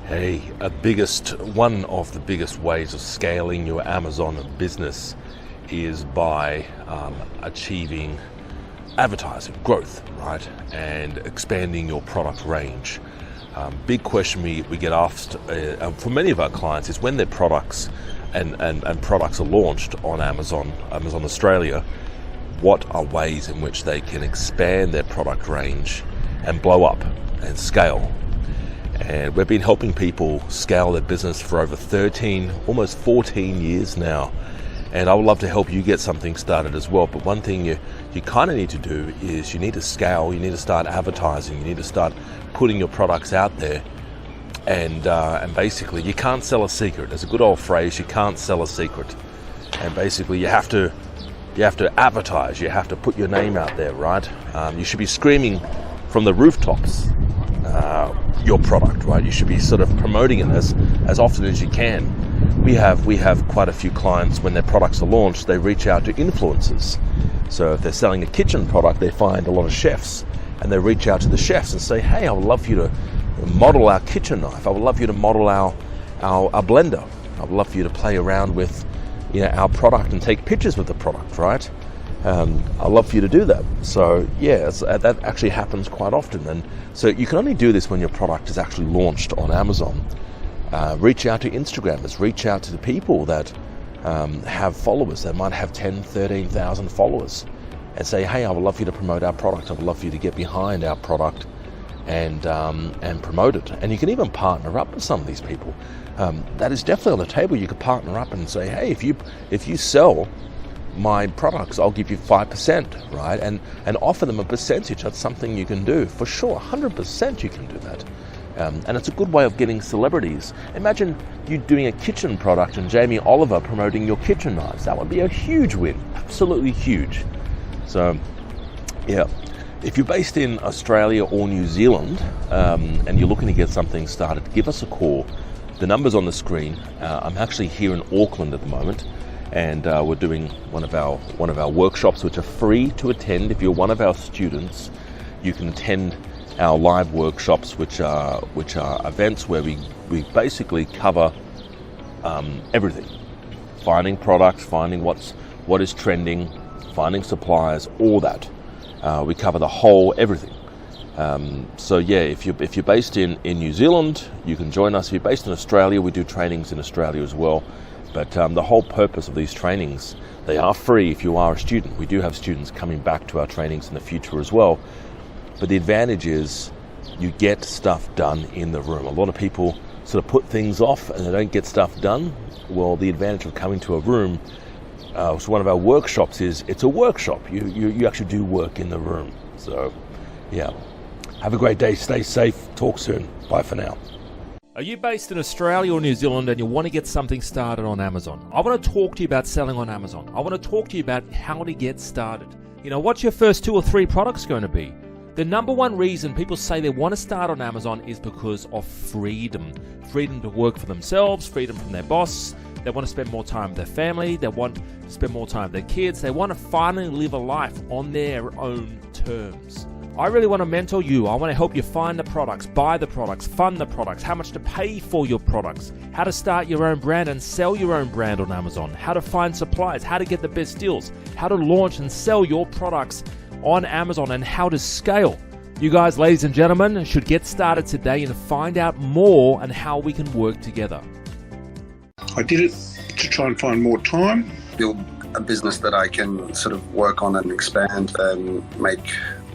Hey, one of the biggest ways of scaling your Amazon business is by achieving advertising growth, right? And expanding your product range. Big question we get asked for many of our clients is when their products and products are launched on Amazon Australia, what are ways in which they can expand their product range and blow up and scale? And we've been helping people scale their business for over 13, almost 14 years now. And I would love to help you get something started as well. But one thing you kind of need to do is you need to scale, you need to start advertising, you need to start putting your products out there. And basically you can't sell a secret. There's a good old phrase, you can't sell a secret. And basically you have to advertise, you have to put your name out there, right? You should be screaming from the rooftops your product, right? You should be sort of promoting it as often as you can. We have quite a few clients, when their products are launched, they reach out to influencers. So if they're selling a kitchen product, they find a lot of chefs and they reach out to the chefs and say, hey, I would love you to model our kitchen knife. I would love you to model our blender. I would love for you to play around with our product and take pictures with the product, right? I'd love for you to do that. So yeah, that actually happens quite often. And so you can only do this when your product is actually launched on Amazon. Reach out to Instagrammers, reach out to the people that have followers that might have 10, 13,000 followers and say, hey, I would love for you to promote our product. I would love for you to get behind our product and promote it. And you can even partner up with some of these people. That is definitely on the table. You could partner up and say, hey, if you sell my products, I'll give you 5%, right? And offer them a percentage. That's something you can do for sure. 100% you can do that. And it's a good way of getting celebrities. Imagine you doing a kitchen product and Jamie Oliver promoting your kitchen knives. That would be a huge win, absolutely huge. So yeah, if you're based in Australia or New Zealand and you're looking to get something started, give us a call. The number's on the screen. I'm actually here in Auckland at the moment, and we're doing one of our workshops, which are free to attend. If you're one of our students, you can attend our live workshops, which are events where we basically cover everything: finding products, finding what is trending, finding suppliers, all that. We cover the whole everything. So yeah, if you're based in New Zealand, you can join us. If you're based in Australia, we do trainings in Australia as well. But the whole purpose of these trainings, they are free if you are a student. We do have students coming back to our trainings in the future as well. But the advantage is you get stuff done in the room. A lot of people sort of put things off and they don't get stuff done. Well, the advantage of coming to a room, so one of our workshops is, it's a workshop. You actually do work in the room. So yeah, have a great day, stay safe, talk soon. Bye for now. Are you based in Australia or New Zealand and you want to get something started on Amazon? I want to talk to you about selling on Amazon. I want to talk to you about how to get started. What's your first 2 or 3 products going to be? The number one reason people say they want to start on Amazon is because of freedom. Freedom to work for themselves, freedom from their boss. They want to spend more time with their family. They want to spend more time with their kids. They want to finally live a life on their own terms. I really want to mentor you. I want to help you find the products, buy the products, fund the products, how much to pay for your products, how to start your own brand and sell your own brand on Amazon, how to find suppliers, how to get the best deals, how to launch and sell your products on Amazon, and how to scale. You guys, ladies and gentlemen, should get started today and find out more on how we can work together. I did it to try and find more time. Build a business that I can sort of work on and expand and make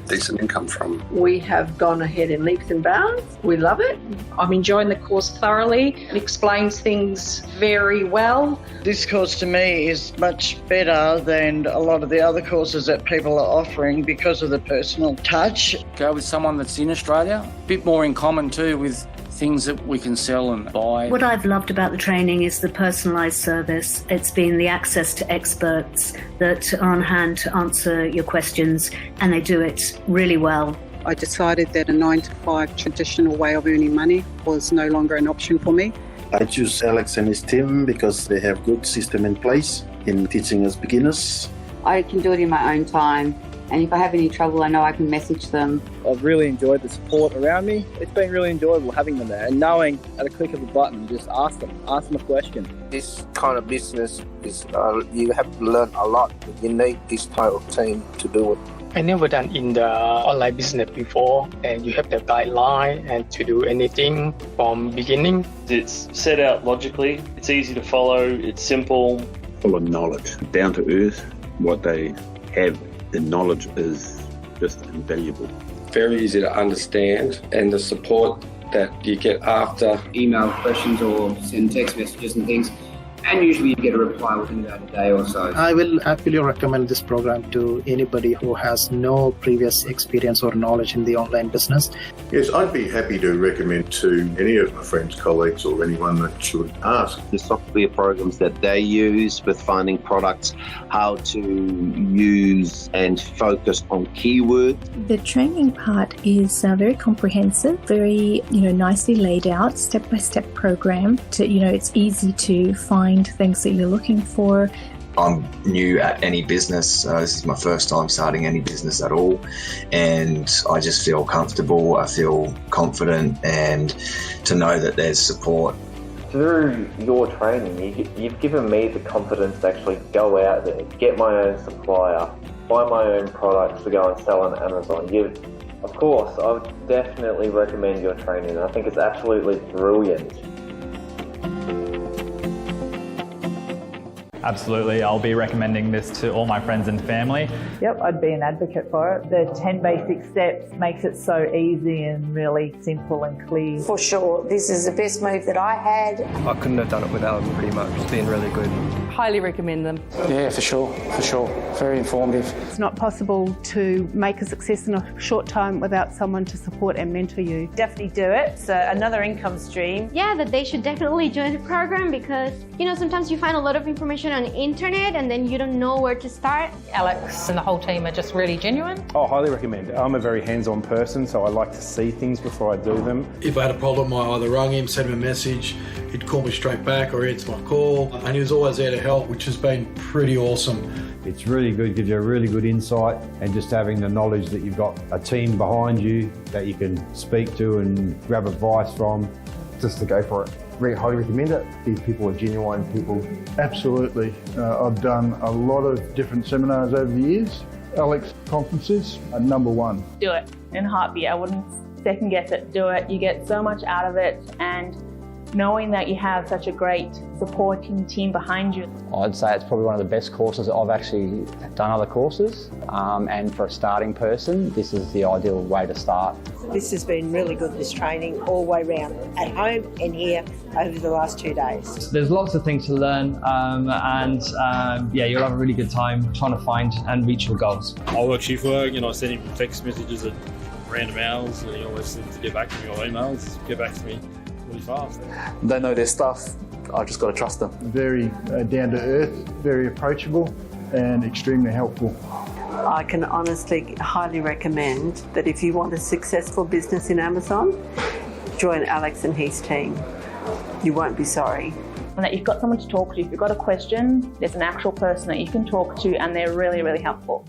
decent income from. We have gone ahead in leaps and bounds. We love it. I'm enjoying the course thoroughly. It explains things very well. This course to me is much better than a lot of the other courses that people are offering because of the personal touch. Go with someone that's in Australia. A bit more in common too with things that we can sell and buy. What I've loved about the training is the personalised service. It's been the access to experts that are on hand to answer your questions, and they do it really well. I decided that a 9-to-5 traditional way of earning money was no longer an option for me. I choose Alex and his team because they have good system in place in teaching us beginners. I can do it in my own time. And if I have any trouble, I know I can message them. I've really enjoyed the support around me. It's been really enjoyable having them there and knowing at a click of a button, just ask them a question. This kind of business is, you have to learn a lot. You need this type of team to do it. I never done in the online business before, and you have the guideline and to do anything from beginning. It's set out logically, it's easy to follow, it's simple. Full of knowledge, down to earth. What they have, the knowledge is just invaluable. Very easy to understand, and the support that you get after. Email questions or send text messages and things. And usually you get a reply within about a day or so. I will happily recommend this program to anybody who has no previous experience or knowledge in the online business. Yes, I'd be happy to recommend to any of my friends, colleagues, or anyone that should ask. The software programs that they use with finding products, how to use and focus on keywords. The training part is very comprehensive, very nicely laid out, step-by-step program. It's easy to find things that you're looking for. I'm new at any business. This is my first time starting any business at all, and I just feel comfortable, I feel confident, and to know that there's support. Through your training, you've given me the confidence to actually go out there, get my own supplier, buy my own products to go and sell on Amazon. Of course, I would definitely recommend your training. I think it's absolutely brilliant. Absolutely, I'll be recommending this to all my friends and family. Yep, I'd be an advocate for it. The 10 basic steps makes it so easy and really simple and clear. For sure, this is the best move that I had. I couldn't have done it without them pretty much. It's been really good. Highly recommend them. Yeah, for sure. Very informative. It's not possible to make a success in a short time without someone to support and mentor you. Definitely do it. It's another income stream. Yeah, that they should definitely join the program because, sometimes you find a lot of information on the internet and then you don't know where to start. Alex and the whole team are just really genuine. Oh, highly recommend. I'm a very hands-on person, so I like to see things before I do them. If I had a problem, I either rang him, sent him a message, he'd call me straight back or answer my call, and he was always there to help, which has been pretty awesome. It's really good, gives you a really good insight, and just having the knowledge that you've got a team behind you that you can speak to and grab advice from. Just to go for it. Really highly recommend it. These people are genuine people. Absolutely. I've done a lot of different seminars over the years. Alex conferences are number one. Do it in a heartbeat. I wouldn't second guess it. Do it. You get so much out of it, and knowing that you have such a great supporting team behind you. I'd say it's probably one of the best courses. I've actually done other courses, and for a starting person, this is the ideal way to start. This has been really good, this training, all the way around, at home and here over the last 2 days. There's lots of things to learn, and you'll have a really good time trying to find and reach your goals. I work shift work, I send him text messages at random hours, and he always seems to get back to me, or emails, get back to me really fast. They know their stuff. I just got to trust them. Very down to earth, very approachable, and extremely helpful. I can honestly highly recommend that if you want a successful business in Amazon, join Alex and his team. You won't be sorry. And that you've got someone to talk to. If you've got a question, there's an actual person that you can talk to, and they're really, really helpful.